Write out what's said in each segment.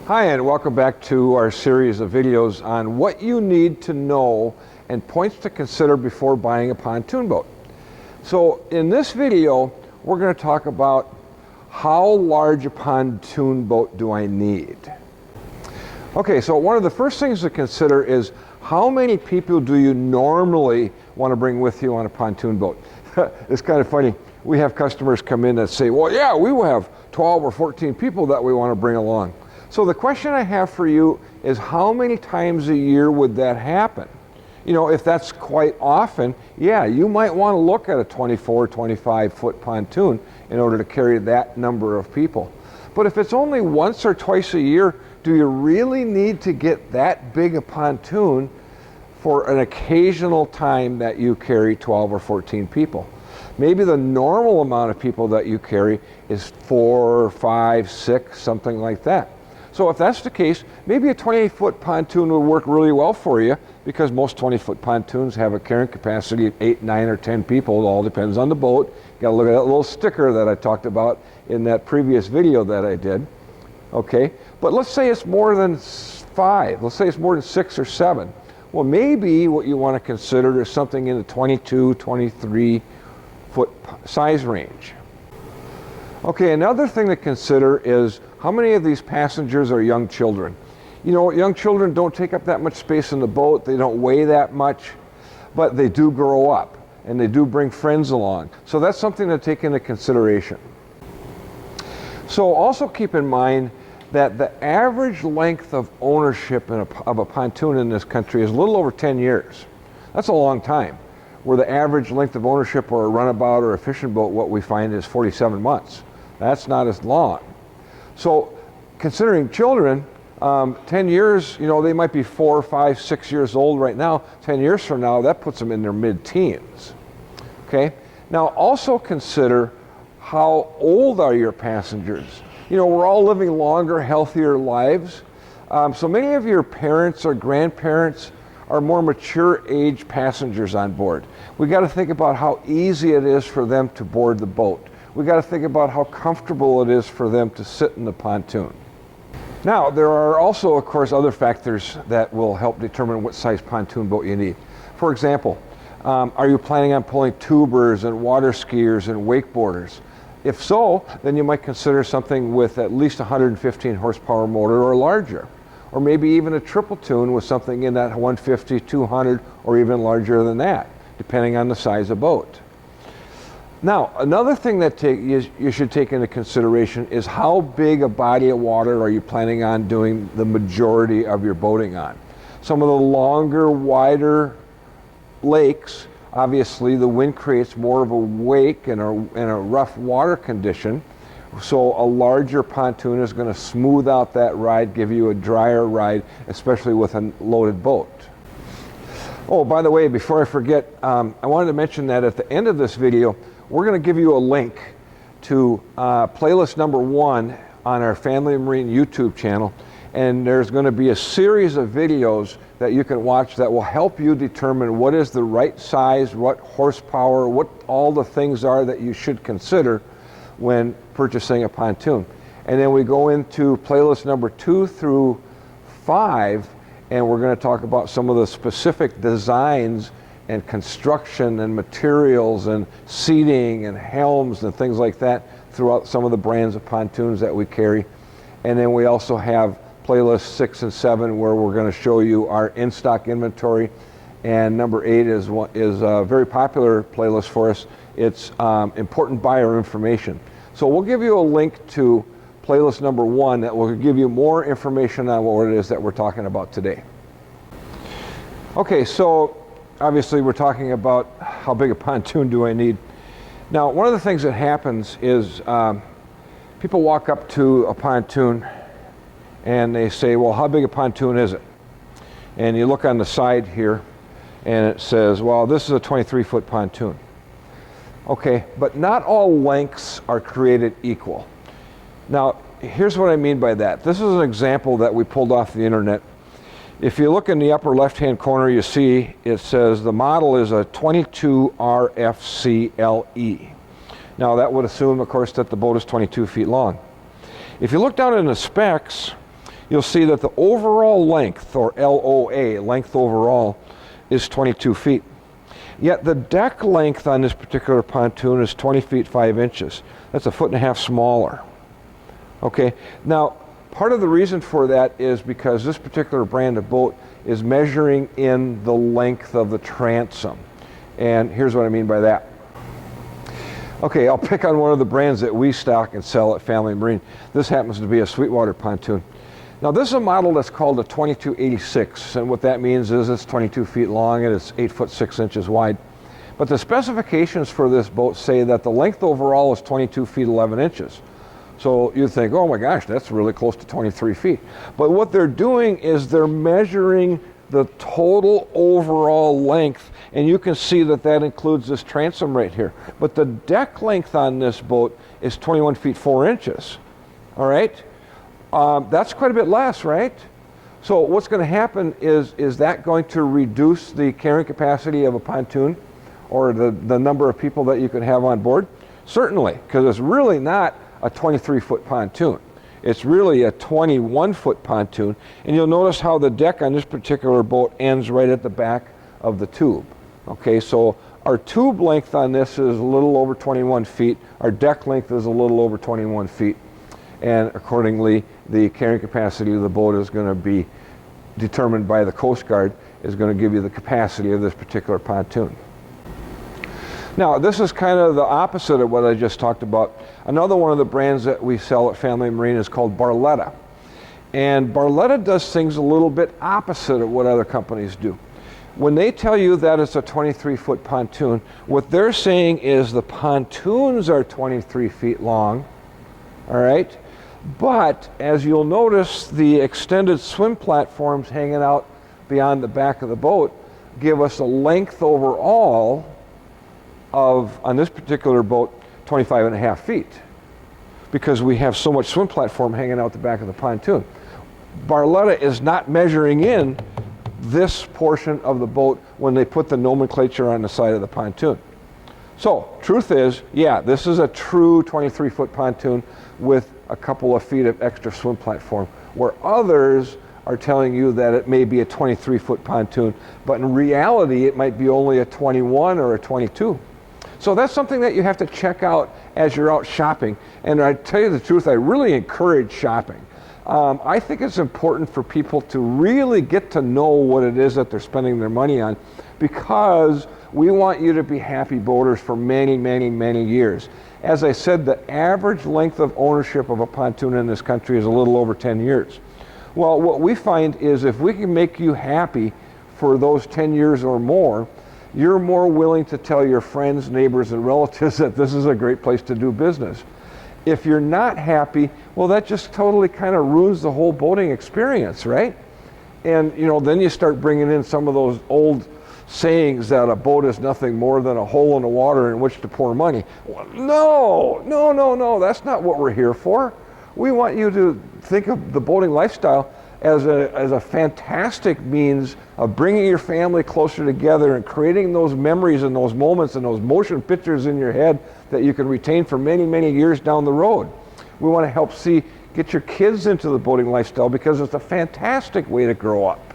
Hi, and welcome back to our series of videos on what you need to know and points to consider before buying a pontoon boat. So in this video, we're going to talk about how large a pontoon boat do I need? Okay, so one of the first things to consider is how many people do you normally want to bring with you on a pontoon boat? It's kind of funny. We have customers come in that say, well, yeah, we will have 12 or 14 people that we want to bring along. So the question I have for you is how many times a year would that happen? You know, if that's quite often, yeah, you might want to look at a 24, 25 foot pontoon in order to carry that number of people. But if it's only once or twice a year, do you really need to get that big a pontoon for an occasional time that you carry 12 or 14 people? Maybe the normal amount of people that you carry is 4, 5, 6, something like that. So if that's the case, maybe a 28-foot pontoon would work really well for you, because most 20-foot pontoons have a carrying capacity of 8, 9, or 10 people. It all depends on the boat. You got to look at that little sticker that I talked about in that previous video that I did. Okay, but let's say it's more than 5. Let's say it's more than 6 or 7. Well, maybe what you want to consider is something in the 22, 23 foot size range. Okay, another thing to consider is how many of these passengers are young children. You know, young children don't take up that much space in the boat, they don't weigh that much, but they do grow up and they do bring friends along. So that's something to take into consideration. So also keep in mind that the average length of ownership of a pontoon in this country is a little over 10 years. That's a long time. Where the average length of ownership or a runabout or a fishing boat, what we find is 47 months. That's not as long. So considering children, 10 years, you know, they might be 4, 5, 6 years old right now. 10 years from now, that puts them in their mid-teens. Okay? Now also consider how old are your passengers. You know, we're all living longer, healthier lives. So many of your parents or grandparents are more mature age passengers on board. We got to think about how easy it is for them to board the boat. We got to think about how comfortable it is for them to sit in the pontoon. Now, there are also, of course, other factors that will help determine what size pontoon boat you need. For example, are you planning on pulling tubers and water skiers and wakeboarders? If so, then you might consider something with at least 115 horsepower motor or larger. Or maybe even a triple tune with something in that 150, 200, or even larger than that, depending on the size of boat. Now, another thing that you should take into consideration is how big a body of water are you planning on doing the majority of your boating on. Some of the longer, wider lakes, obviously the wind creates more of a wake and a rough water condition. So a larger pontoon is going to smooth out that ride, give you a drier ride, especially with a loaded boat. Oh, by the way, before I forget, I wanted to mention that at the end of this video, we're going to give you a link to playlist number 1 on our Family Marine YouTube channel. And there's going to be a series of videos that you can watch that will help you determine what is the right size, what horsepower, what all the things are that you should consider when purchasing a pontoon. And then we go into playlist number 2 through 5, and we're going to talk about some of the specific designs and construction and materials and seating and helms and things like that throughout some of the brands of pontoons that we carry. And then we also have playlist 6 and 7 where we're going to show you our in-stock inventory. And number 8 is a very popular playlist for us. It's important buyer information. So we'll give you a link to playlist number 1 that will give you more information on what it is that we're talking about today. Okay, so obviously we're talking about how big a pontoon do I need. Now, one of the things that happens is people walk up to a pontoon and they say, well, how big a pontoon is it? And you look on the side here and it says, well, this is a 23-foot pontoon. Okay, but not all lengths are created equal. Now, here's what I mean by that. This is an example that we pulled off the internet. If you look in the upper left-hand corner, you see it says the model is a 22 RFCLE. Now, that would assume, of course, that the boat is 22 feet long. If you look down in the specs, you'll see that the overall length, or LOA, length overall, is 22 feet. Yet the deck length on this particular pontoon is 20 feet 5 inches. That's a 1.5 feet smaller. Okay, now part of the reason for that is because this particular brand of boat is measuring in the length of the transom. And here's what I mean by that. Okay, I'll pick on one of the brands that we stock and sell at Family Marine. This happens to be a Sweetwater Pontoon. Now this is a model that's called a 2286, and what that means is it's 22 feet long and it's 8 foot 6 inches wide. But the specifications for this boat say that the length overall is 22 feet 11 inches. So you think, oh my gosh, that's really close to 23 feet. But what they're doing is they're measuring the total overall length, and you can see that that includes this transom right here. But the deck length on this boat is 21 feet 4 inches, all right? That's quite a bit less, right? So what's going to happen is that going to reduce the carrying capacity of a pontoon or the number of people that you can have on board? Certainly, because it's really not a 23-foot pontoon. It's really a 21-foot pontoon, and you'll notice how the deck on this particular boat ends right at the back of the tube. Okay, so our tube length on this is a little over 21 feet. Our deck length is a little over 21 feet. And accordingly, the carrying capacity of the boat is going to be determined by the Coast Guard, is going to give you the capacity of this particular pontoon. Now, this is kind of the opposite of what I just talked about. Another one of the brands that we sell at Family Marine is called Barletta. And Barletta does things a little bit opposite of what other companies do. When they tell you that it's a 23-foot pontoon, what they're saying is the pontoons are 23 feet long, all right? But as you'll notice, the extended swim platforms hanging out beyond the back of the boat give us a length overall of, on this particular boat, 25.5 feet, because we have so much swim platform hanging out the back of the pontoon. Barletta is not measuring in this portion of the boat when they put the nomenclature on the side of the pontoon. So, truth is, yeah, this is a true 23-foot pontoon with a couple of feet of extra swim platform, where others are telling you that it may be a 23-foot pontoon, but in reality it might be only a 21 or a 22. So that's something that you have to check out as you're out shopping. And I tell you the truth, I really encourage shopping. I think it's important for people to really get to know what it is that they're spending their money on, because we want you to be happy boaters for many, many, many years. As I said, the average length of ownership of a pontoon in this country is a little over 10 years. Well, what we find is if we can make you happy for those 10 years or more, you're more willing to tell your friends, neighbors, and relatives that this is a great place to do business. If you're not happy, well, that just totally kind of ruins the whole boating experience, right? And, you know, then you start bringing in some of those old sayings that a boat is nothing more than a hole in the water in which to pour money. Well, no, that's not what we're here for. We want you to think of the boating lifestyle as a fantastic means of bringing your family closer together and creating those memories and those moments and those motion pictures in your head that you can retain for many, many years down the road. We want to help get your kids into the boating lifestyle because it's a fantastic way to grow up.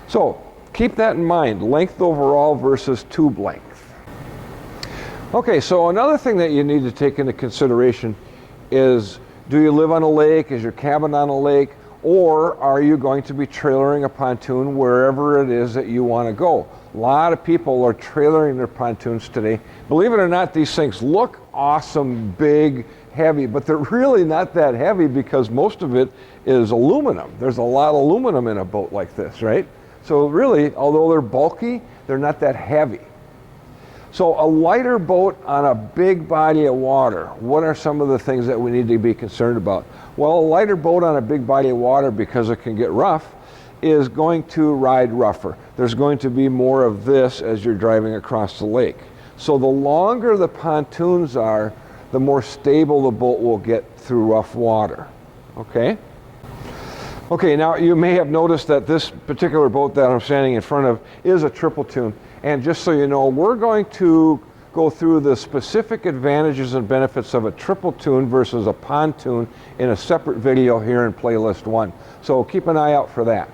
So keep that in mind, length overall versus tube length. Okay, so another thing that you need to take into consideration is, do you live on a lake? Is your cabin on a lake? Or are you going to be trailering a pontoon wherever it is that you want to go? A lot of people are trailering their pontoons today. Believe it or not, these things look awesome, big, heavy, but they're really not that heavy because most of it is aluminum. There's a lot of aluminum in a boat like this, right? So really, although they're bulky, they're not that heavy. So a lighter boat on a big body of water, what are some of the things that we need to be concerned about? Well, a lighter boat on a big body of water, because it can get rough, is going to ride rougher. There's going to be more of this as you're driving across the lake. So the longer the pontoons are, the more stable the boat will get through rough water, okay? Okay, now you may have noticed that this particular boat that I'm standing in front of is a triple toon. And just so you know, we're going to go through the specific advantages and benefits of a triple toon versus a pontoon in a separate video here in playlist 1. So keep an eye out for that.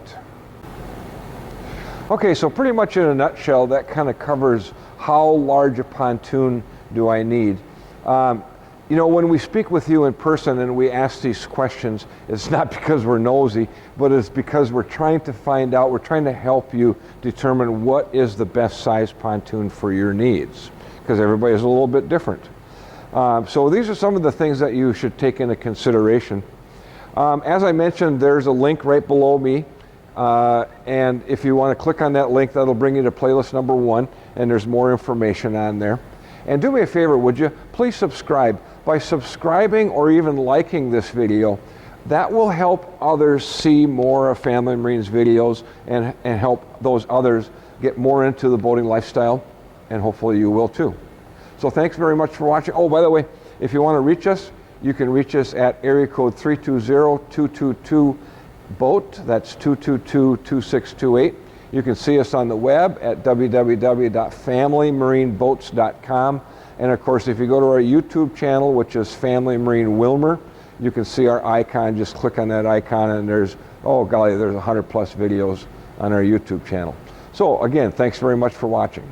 Okay, so pretty much in a nutshell, that kind of covers how large a pontoon do I need. You know, when we speak with you in person and we ask these questions, it's not because we're nosy, but it's because we're trying to find out, we're trying to help you determine what is the best size pontoon for your needs, because everybody is a little bit different. So these are some of the things that you should take into consideration. As I mentioned, there's a link right below me, and if you want to click on that link, that'll bring you to playlist number 1, and there's more information on there. And do me a favor, would you? Please subscribe. By subscribing or even liking this video, that will help others see more of Family Marine's videos and help those others get more into the boating lifestyle, and hopefully you will too. So thanks very much for watching. Oh, by the way, if you want to reach us, you can reach us at area code 320-222-BOAT. That's 222-2628. You can see us on the web at www.familymarineboats.com. And of course, if you go to our YouTube channel, which is Family Marine Willmar, you can see our icon. Just click on that icon and there's, oh golly, there's 100+ videos on our YouTube channel. So again, thanks very much for watching.